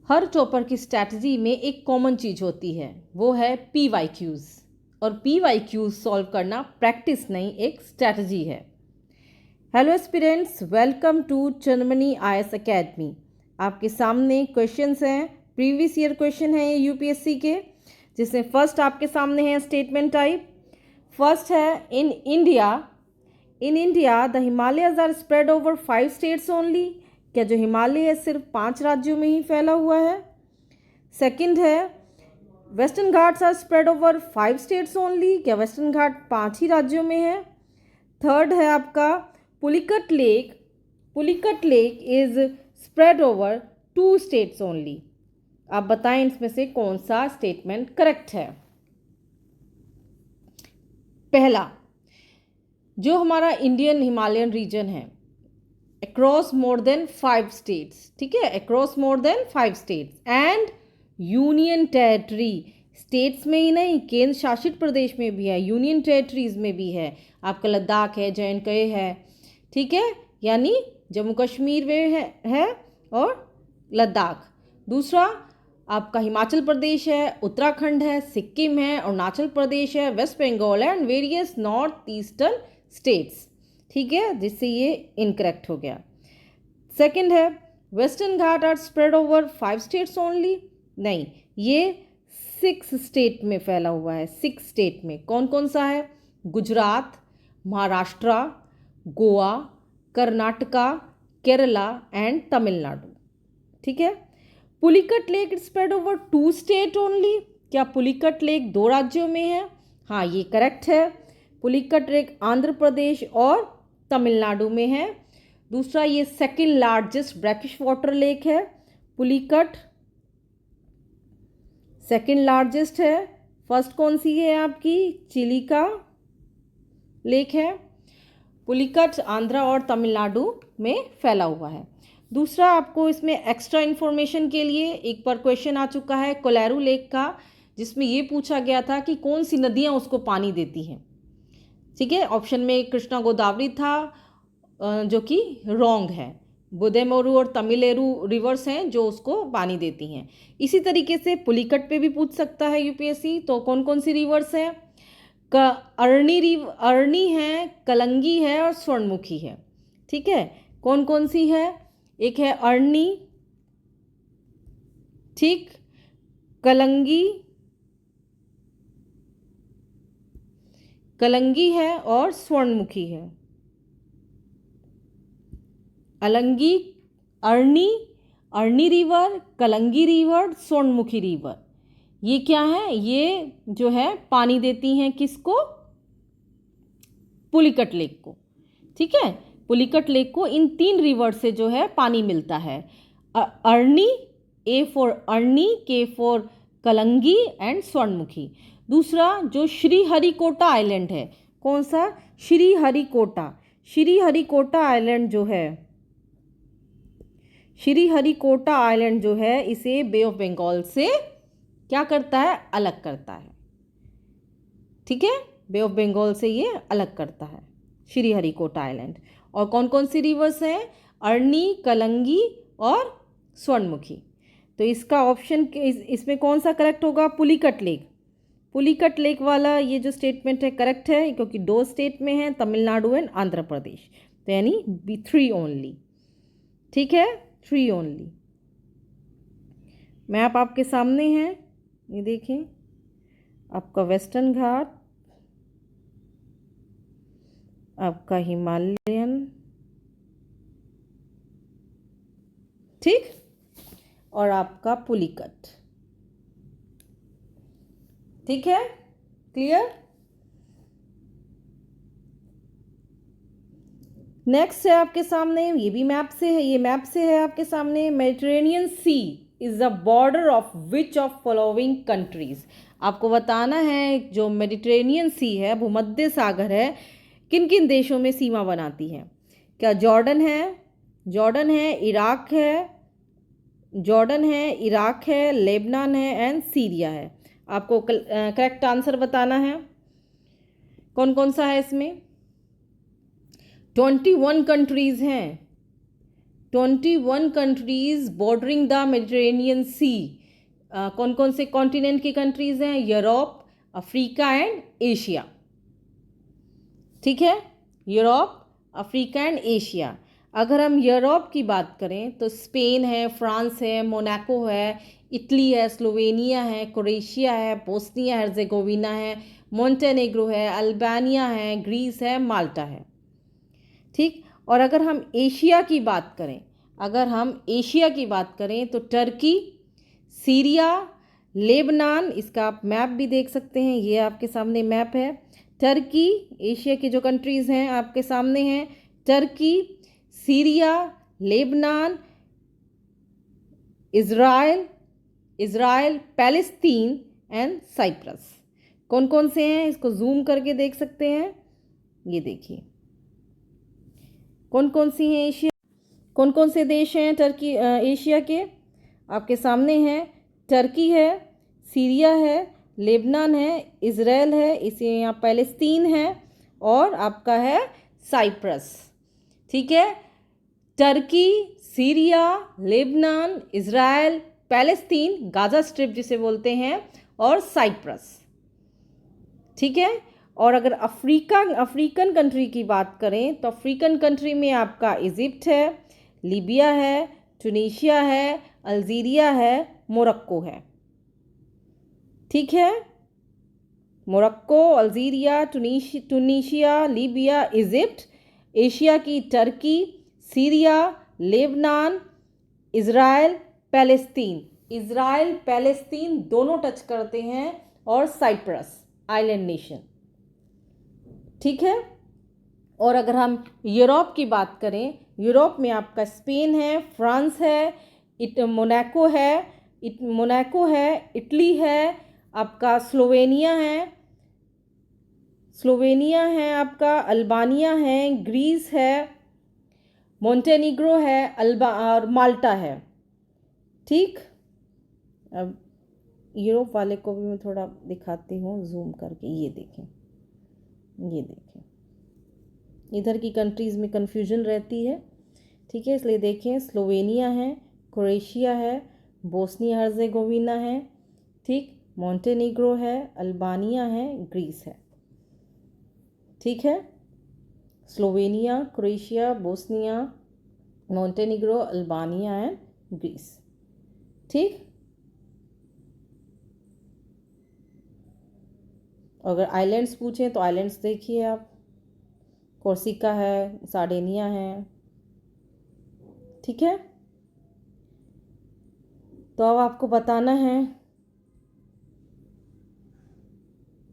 हर topper की strategy में एक कॉमन चीज़ होती है, वो है PYQs। और PYQs सॉल्व करना प्रैक्टिस नहीं, एक स्ट्रैटेजी है। Hello aspirants, welcome to Chandramani IAS academy. आपके सामने क्वेश्चंस हैं, प्रीवियस ईयर क्वेश्चन है ये UPSC के, जिसमें फर्स्ट आपके सामने है स्टेटमेंट टाइप। फर्स्ट है in India the Himalayas are spread over 5 states only. क्या जो हिमालय है सिर्फ 5 राज्यों में ही फैला हुआ है। सेकंड है Western Ghats are spread over 5 states only. क्या वेस्टर्न घाट 5 ही राज्यों में है। थर्ड है आपका Pulicat lake is spread over 2 states only. आप बताएं इसमें से कौन सा स्टेटमेंट करेक्ट है। पहला, जो हमारा इंडियन हिमालयन रीजन है अक्रॉस मोर देन 5 स्टेट्स, ठीक है, across more than 5 states and union territory, states में ही नहीं केंद्र शासित प्रदेश में भी है, यूनियन टेरिटरीज में भी है। आपका लद्दाख है, JNK है, ठीक है, यानी जम्मू कश्मीर में है और लद्दाख। दूसरा आपका हिमाचल प्रदेश है, उत्तराखंड है, सिक्किम है, अरुणाचल प्रदेश है, वेस्ट बंगाल है and various north eastern states, ठीक है, जिससे ये इनकरेक्ट हो गया। सेकंड है Western Ghat are spread over 5 states only. नहीं, ये 6 स्टेट में फैला हुआ है। 6 स्टेट में कौन कौन सा है? गुजरात, महाराष्ट्र, गोवा, कर्नाटका, केरला एंड तमिलनाडु, ठीक है। Pulicat lake it spread over 2 state only. क्या पुलिकट लेक 2 राज्यों में है? हाँ, ये करेक्ट है। पुलिकट लेक आंध्र प्रदेश और तमिलनाडु में है। दूसरा, ये second largest brackish water lake है। पुलिकट सेकंड लार्जेस्ट है। फर्स्ट कौन सी है आपकी? चिलिका लेक है। पुलिकट आंध्र और तमिलनाडु में फैला हुआ है। दूसरा, आपको इसमें एक्स्ट्रा इन्फॉर्मेशन के लिए एक बार क्वेश्चन आ चुका है कोलेरू लेक का, जिसमें ये पूछा गया था कि कौन सी नदियाँ उसको पानी देती हैं, ठीक है। ऑप्शन में कृष्णा गोदावरी था, जो कि रॉन्ग है। बुदेमोरू और तमिलेरू रिवर्स हैं जो उसको पानी देती हैं। इसी तरीके से पुलिकट पे भी पूछ सकता है UPSC। तो कौन कौन सी रिवर्स है? अरणी है, कलंगी है और स्वर्णमुखी है, ठीक है। कौन कौन सी है? एक है अरणी, ठीक, कलंगी है और स्वर्णमुखी है। अरणी रिवर, कलंगी रिवर, स्वर्णमुखी रिवर, ये क्या है? ये जो है पानी देती हैं किसको? पुलिकट लेक को, ठीक है। पुलिकट लेक को इन 3 रिवर से जो है पानी मिलता है। अरणी, A for Arni, K for कलंगी एंड स्वर्णमुखी। दूसरा, जो श्रीहरिकोटा आइलैंड है, कौन सा? श्रीहरिकोटा आइलैंड जो है इसे बे ऑफ बंगाल से क्या करता है? अलग करता है, ठीक है। बे ऑफ बंगाल से ये अलग करता है श्रीहरिकोटा आइलैंड। और कौन कौन सी रिवर्स हैं? अरणी, कलंगी और स्वर्णमुखी। तो इसका ऑप्शन इसमें कौन सा करेक्ट होगा? पुलिकट लेक वाला ये जो स्टेटमेंट है करेक्ट है, क्योंकि 2 स्टेट में है, तमिलनाडु एंड आंध्र प्रदेश। तो यानी B3 ओनली, ठीक है, 3 ओनली। मैप आपके सामने है, ये देखें, आपका वेस्टर्न घाट, आपका हिमालयन, ठीक, और आपका पुलिकट, ठीक है, क्लियर। नेक्स्ट है आपके सामने, ये भी मैप से है, ये मैप से है आपके सामने। Mediterranean sea is the border of which of following countries. आपको बताना है जो मेडिटेरेनियन सी है, भूमध्य सागर है, किन किन देशों में सीमा बनाती है। क्या जॉर्डन है, इराक है, लेबनान है एंड सीरिया है। आपको करेक्ट आंसर बताना है कौन कौन सा है इसमें। 21 कंट्रीज हैं, 21 कंट्रीज बॉर्डरिंग द मेडिटेरेनियन सी। कौन कौन से कॉन्टिनेंट की कंट्रीज हैं? Europe, Africa and Asia. ठीक है, यूरोप, अफ्रीका एंड एशिया। अगर हम यूरोप की बात करें तो स्पेन है, फ्रांस है, मोनाको है, इटली है, स्लोवेनिया है, क्रोएशिया है, बोस्निया हर्जेगोविना है, मोंटेनेग्रो है, अल्बानिया है, ग्रीस है, माल्टा है। ठीक। और अगर हम एशिया की बात करें, तो टर्की, सीरिया, लेबनान, इसका आप मैप भी देख सकते हैं, ये आपके सामने मैप है। टर्की, एशिया की जो कंट्रीज़ हैं आपके सामने हैं, Turkey, Syria, Lebanon, Israel, Palestine and Cyprus. कौन कौन से हैं इसको जूम करके देख सकते हैं, ये देखिए कौन कौन से देश हैं टर्की एशिया के आपके सामने हैं। टर्की है, सीरिया है, लेबनान है, इज़राइल है, इसे यहाँ पैलेस्तीन है, और आपका है साइप्रस। ठीक है, Turkey, Syria, Lebanon, Israel, Palestine, Gaza strip जिसे बोलते हैं, और साइप्रस। ठीक है। और अगर अफ्रीकन कंट्री की बात करें तो अफ्रीकन कंट्री में आपका इजिप्ट है, लीबिया है, ट्यूनीशिया है, अल्जीरिया है, मोरक्को है। ठीक है, Morocco, Algeria, Tunisia, Libya, Egypt. Asia की Turkey, Syria, Lebanon, Israel, Palestine दोनों टच करते हैं, और साइप्रस आइलैंड नेशन। ठीक है। और अगर हम यूरोप की बात करें, यूरोप में आपका स्पेन है, फ्रांस है, मोनाको है, इटली है, आपका स्लोवेनिया है आपका, अल्बानिया है, ग्रीस है, मोंटेनिग्रो है, और माल्टा है। ठीक। अब यूरोप वाले को भी मैं थोड़ा दिखाती हूँ जूम करके, ये देखें, इधर की कंट्रीज़ में कन्फ्यूजन रहती है। ठीक है, इसलिए देखें, स्लोवेनिया है, क्रोएशिया है, बोस्निया हर्जेगोविना है, ठीक, मोंटेनिग्रो है, अल्बानिया है, ग्रीस है। ठीक है, Slovenia, Croatia, Bosnia, Montenegro, Albania and Greece. ठीक। अगर आइलैंड्स पूछें तो आइलैंड्स देखिए आप, कोर्सिका है, सार्डिनिया है। ठीक है, तो अब आपको बताना है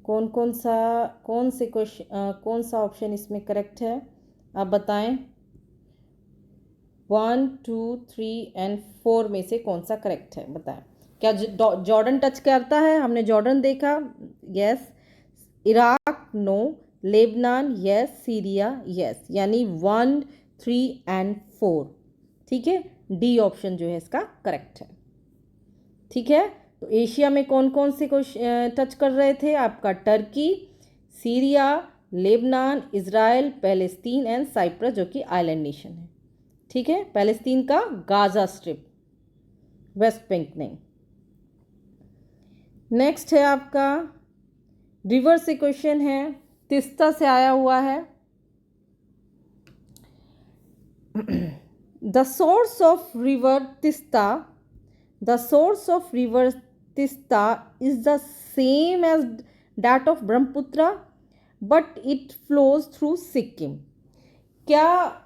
कौन सा ऑप्शन इसमें करेक्ट है, आप बताएं। 1, 2, 3 एंड 4 में से कौन सा करेक्ट है, बताएं। क्या जॉर्डन टच करता है? हमने जॉर्डन देखा, yes. Iraq, no. Lebanon, yes. Syria, yes. यानी 1, 3 एंड 4। ठीक है, डी ऑप्शन जो है इसका करेक्ट है। ठीक है, तो एशिया में कौन कौन से को टच कर रहे थे? आपका Turkey, Syria, Lebanon, Israel, Palestine and Cyprus, जो कि आइलैंड नेशन है। ठीक है, पैलेस्तीन का गाजा स्ट्रिप, वेस्ट बैंक नहीं। नेक्स्ट है आपका रिवर से क्वेश्चन है, तिस्ता से आया हुआ है। The source of river Teesta is the same as that of Brahmaputra, but it flows through Sikkim. क्या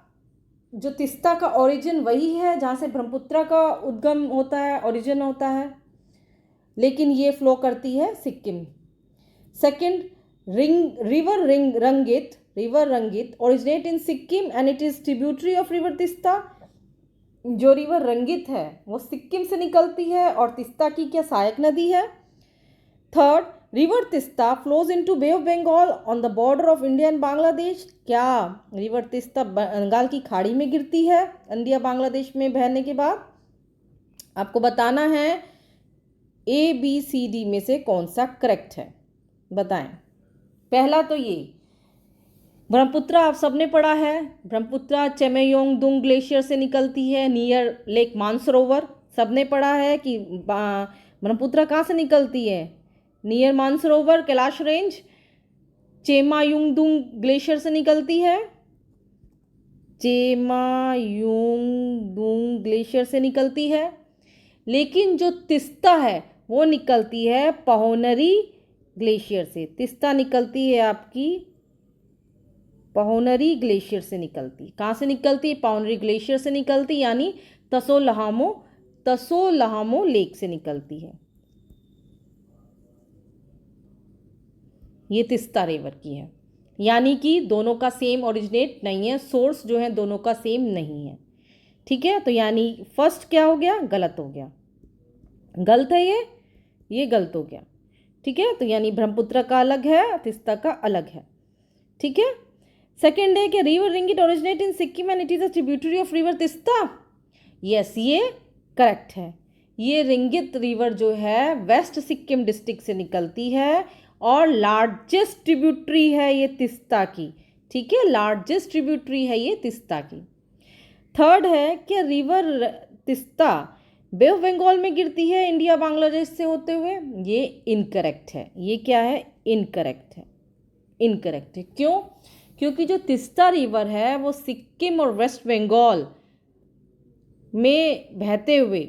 जो तिस्ता का ओरिजिन वही है जहाँ से ब्रह्मपुत्र का उद्गम होता है, ओरिजिन होता है, लेकिन ये फ्लो करती है Sikkim. Second, river Rangit originate in Sikkim and it is tributary of river Teesta. जो रिवर रंगित है वो सिक्किम से निकलती है, और तिस्ता की क्या सहायक नदी है। Third, river Teesta flows into Bay of Bengal on the border of India and Bangladesh. क्या रिवर तिस्ता बंगाल की खाड़ी में गिरती है इंडिया बांग्लादेश में बहने के बाद? आपको बताना है ABCD में से कौन सा करेक्ट है, बताएं। पहला तो ये ब्रह्मपुत्र आप सबने पढ़ा है, ब्रह्मपुत्र चेमेयोंगदुंग ग्लेशियर से निकलती है नियर लेक मानसरोवर। सबने पढ़ा है कि ब्रह्मपुत्र कहाँ से निकलती है, near Mansarovar Kailash range Chemayungdung glacier से निकलती है, चेमायुंगदुंग ग्लेशियर से निकलती है। लेकिन जो तिस्ता है वो निकलती है पहोनरी ग्लेशियर से। तिस्ता निकलती है आपकी पहोनरी ग्लेशियर से निकलती। कहाँ से निकलती है, पहोनरी ग्लेशियर से निकलती, यानी तसोलहामो लेक से निकलती है। ये तिस्ता रिवर की है, यानी कि दोनों का सेम ओरिजिनेट नहीं है, सोर्स जो है दोनों का सेम नहीं है। ठीक है, तो यानी फर्स्ट क्या हो गया, गलत हो गया, गलत है ये गलत हो गया। ठीक है, तो यानी ब्रह्मपुत्र का अलग है, तिस्ता का अलग है। ठीक है, सेकेंड है कि river ringgit originate in Sikkim and it is a tributary of river Teesta. Yes, ये करेक्ट है। ये रिंगित रिवर जो है वेस्ट सिक्किम डिस्ट्रिक्ट से निकलती है और लार्जेस्ट ट्रिब्यूटरी है ये तिस्ता की। ठीक है, लार्जेस्ट ट्रिब्यूटरी है ये तिस्ता की। थर्ड है कि river Teesta Bay of Bengal में गिरती है इंडिया बांग्लादेश से होते हुए। ये इनकरेक्ट है। ये क्या है, इनकरेक्ट है, इनकरेक्ट है। क्यों, क्योंकि जो तिस्ता रिवर है वो सिक्किम और वेस्ट बंगाल में बहते हुए,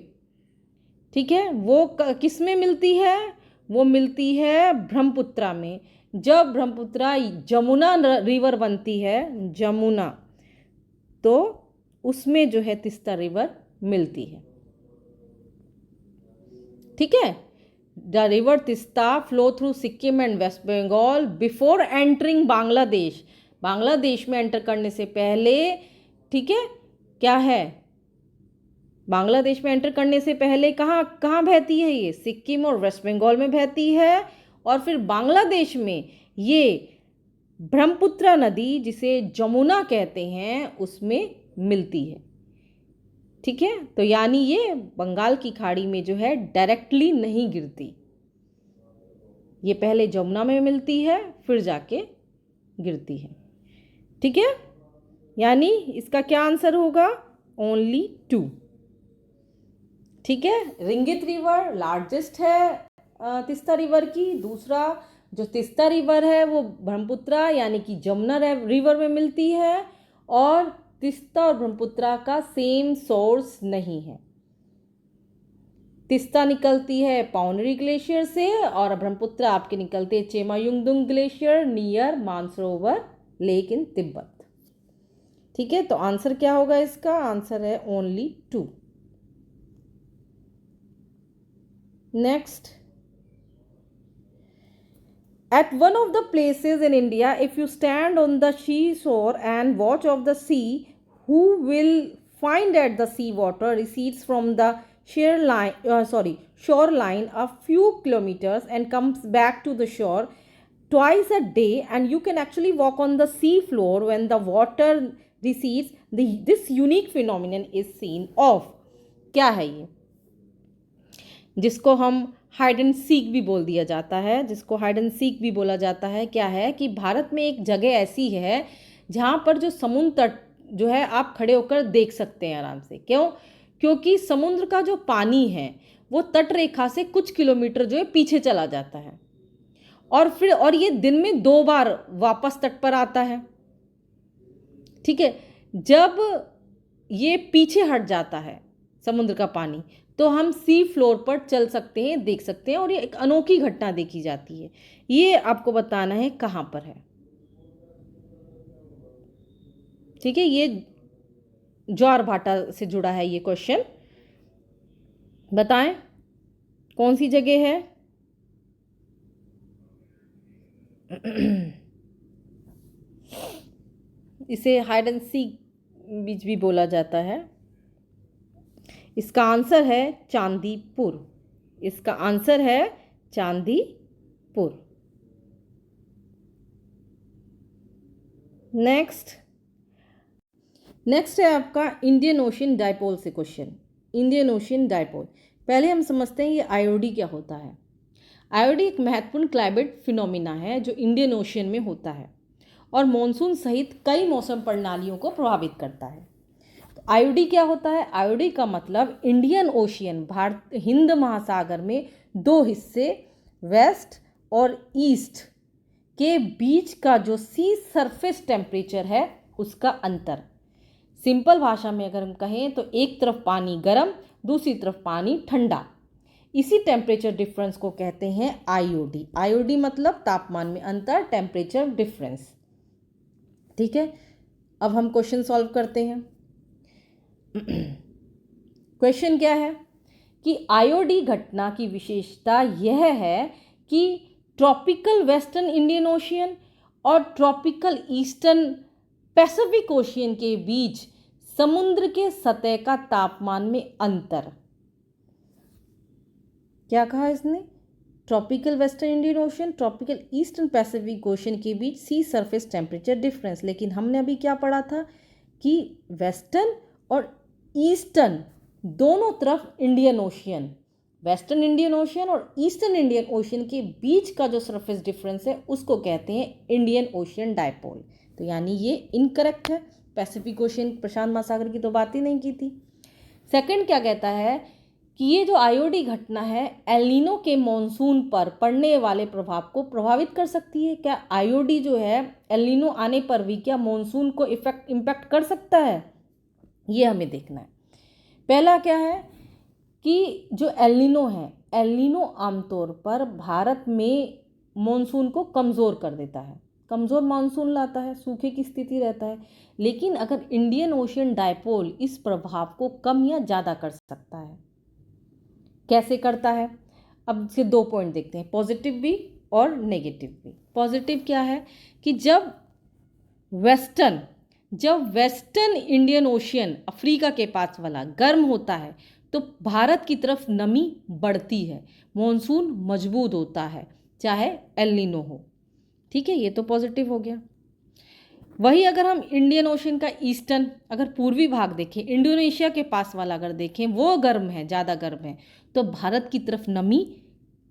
ठीक है, वो किस में मिलती है, वो मिलती है ब्रह्मपुत्र में। जब ब्रह्मपुत्र जमुना रिवर बनती है, जमुना, तो उसमें जो है तिस्ता रिवर मिलती है। ठीक है, the river Teesta flow through Sikkim and West Bengal before entering Bangladesh. Bangladesh में एंटर करने से पहले, ठीक है, क्या है, बांग्लादेश में एंटर करने से पहले कहाँ कहाँ बहती है, ये सिक्किम और वेस्ट बंगाल में बहती है। और फिर बांग्लादेश में ये ब्रह्मपुत्र नदी, जिसे जमुना कहते हैं, उसमें मिलती है। ठीक है, तो यानी ये बंगाल की खाड़ी में जो है डायरेक्टली नहीं गिरती, ये पहले जमुना में मिलती है फिर जाके गिरती है। ठीक है, यानी इसका क्या आंसर होगा, ओनली 2। ठीक है, रिंगित रिवर लार्जेस्ट है तिस्ता रिवर की। दूसरा जो तिस्ता रिवर है वो ब्रह्मपुत्र यानी कि जमुना रिवर में मिलती है, और तिस्ता और ब्रह्मपुत्र का सेम सोर्स नहीं है। तिस्ता निकलती है पौनरी ग्लेशियर से और ब्रह्मपुत्र आपके निकलते हैं Chemayungdung glacier near Mansarovar lake in Tibet. ठीक है, तो आंसर क्या होगा, इसका आंसर है only 2। Next, at one of the places in India, if you stand on the seashore and watch of the sea, who will find at the sea water recedes from the shoreline a few kilometers and comes back to the shore twice a day, and you can actually walk on the sea floor when the water recedes. This unique phenomenon is seen of। क्या है ये, जिसको हम hide and seek भी बोल दिया जाता है, जिसको हाइड एंड सीक भी बोला जाता है। क्या है कि भारत में एक जगह ऐसी है जहाँ पर जो समुद्र तट जो है आप खड़े होकर देख सकते हैं आराम से। क्यों, क्योंकि समुद्र का जो पानी है वो तट रेखा से कुछ किलोमीटर जो है पीछे चला जाता है, और ये दिन में 2 बार वापस तट पर आता है। ठीक है, जब ये पीछे हट जाता है समुद्र का पानी, तो हम सी फ्लोर पर चल सकते हैं, देख सकते हैं, और ये एक अनोखी घटना देखी जाती है। ये आपको बताना है कहाँ पर है। ठीक है, ये ज्वारभाटा से जुड़ा है ये क्वेश्चन। बताएं कौन सी जगह है। इसे हाइड एंड सीक बीच भी बोला जाता है। इसका आंसर है चांदीपुर। इसका आंसर है चांदीपुर। नेक्स्ट है आपका इंडियन ओशन डायपोल से क्वेश्चन। इंडियन ओशन डायपोल, पहले हम समझते हैं ये आईओडी क्या होता है। आईओडी एक महत्वपूर्ण क्लाइमेट फिनोमिना है जो इंडियन ओशन में होता है और मॉनसून सहित कई मौसम प्रणालियों को प्रभावित करता है। तो आईओडी क्या होता है? आईओडी का मतलब इंडियन ओशियन, भारत हिंद महासागर में दो हिस्से वेस्ट और ईस्ट के बीच का जो सी सरफेस टेम्परेचर है उसका अंतर। सिंपल भाषा में अगर हम कहें तो एक तरफ पानी गर्म, दूसरी तरफ पानी ठंडा, इसी टेम्परेचर डिफरेंस को कहते हैं आईओडी। आईओडी मतलब तापमान में अंतर, टेम्परेचर डिफरेंस। ठीक है, अब हम क्वेश्चन सॉल्व करते हैं। क्वेश्चन क्या है कि आईओडी घटना की विशेषता यह है कि ट्रॉपिकल वेस्टर्न इंडियन ओशियन और ट्रॉपिकल ईस्टर्न पैसिफिक ओशियन के बीच समुद्र के सतह का तापमान में अंतर। क्या कहा इसने? Tropical western Indian ocean, tropical eastern Pacific ocean के बीच सी सरफेस टेम्परेचर डिफरेंस। लेकिन हमने अभी क्या पढ़ा था कि वेस्टर्न और ईस्टर्न दोनों तरफ Indian ocean, western Indian ocean और ईस्टर्न इंडियन ओशियन के बीच का जो सरफेस डिफरेंस है उसको कहते हैं इंडियन ओशियन डायपोल। तो यानी ये इनकरेक्ट है, पैसिफिक ओशियन प्रशांत महासागर की तो बात ही नहीं की थी। सेकंड क्या कहता है कि ये जो आईओडी घटना है एल नीनो के मॉनसून पर पड़ने वाले प्रभाव को प्रभावित कर सकती है। क्या आईओडी जो है एल नीनो आने पर भी क्या मॉनसून को इम्पैक्ट कर सकता है? ये हमें देखना है। पहला क्या है कि जो एल नीनो है, एल नीनो आमतौर पर भारत में मॉनसून को कमज़ोर कर देता है, कमज़ोर मानसून लाता है, सूखे की स्थिति रहता है। लेकिन अगर इंडियन ओशियन डायपोल इस प्रभाव को कम या ज़्यादा कर सकता है। कैसे करता है? अब इसके दो पॉइंट देखते हैं, पॉजिटिव भी और नेगेटिव भी। पॉजिटिव क्या है कि जब वेस्टर्न इंडियन ओशियन अफ्रीका के पास वाला गर्म होता है तो भारत की तरफ नमी बढ़ती है, मॉनसून मजबूत होता है, चाहे एल नीनो हो। ठीक है, ये तो पॉजिटिव हो गया। वही अगर हम इंडियन ओशियन का ईस्टर्न, अगर पूर्वी भाग देखें, इंडोनेशिया के पास वाला अगर देखें, वो गर्म है, ज़्यादा गर्म है, तो भारत की तरफ नमी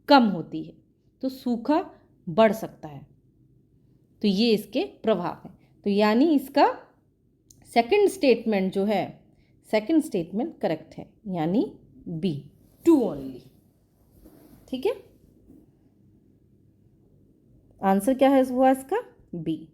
कम होती है, तो सूखा बढ़ सकता है। तो ये इसके प्रभाव हैं। तो यानी इसका सेकंड स्टेटमेंट जो है, सेकंड स्टेटमेंट करेक्ट है, यानी बी, 2 ओनली। ठीक है, आंसर क्या है हुआ इसका? बी।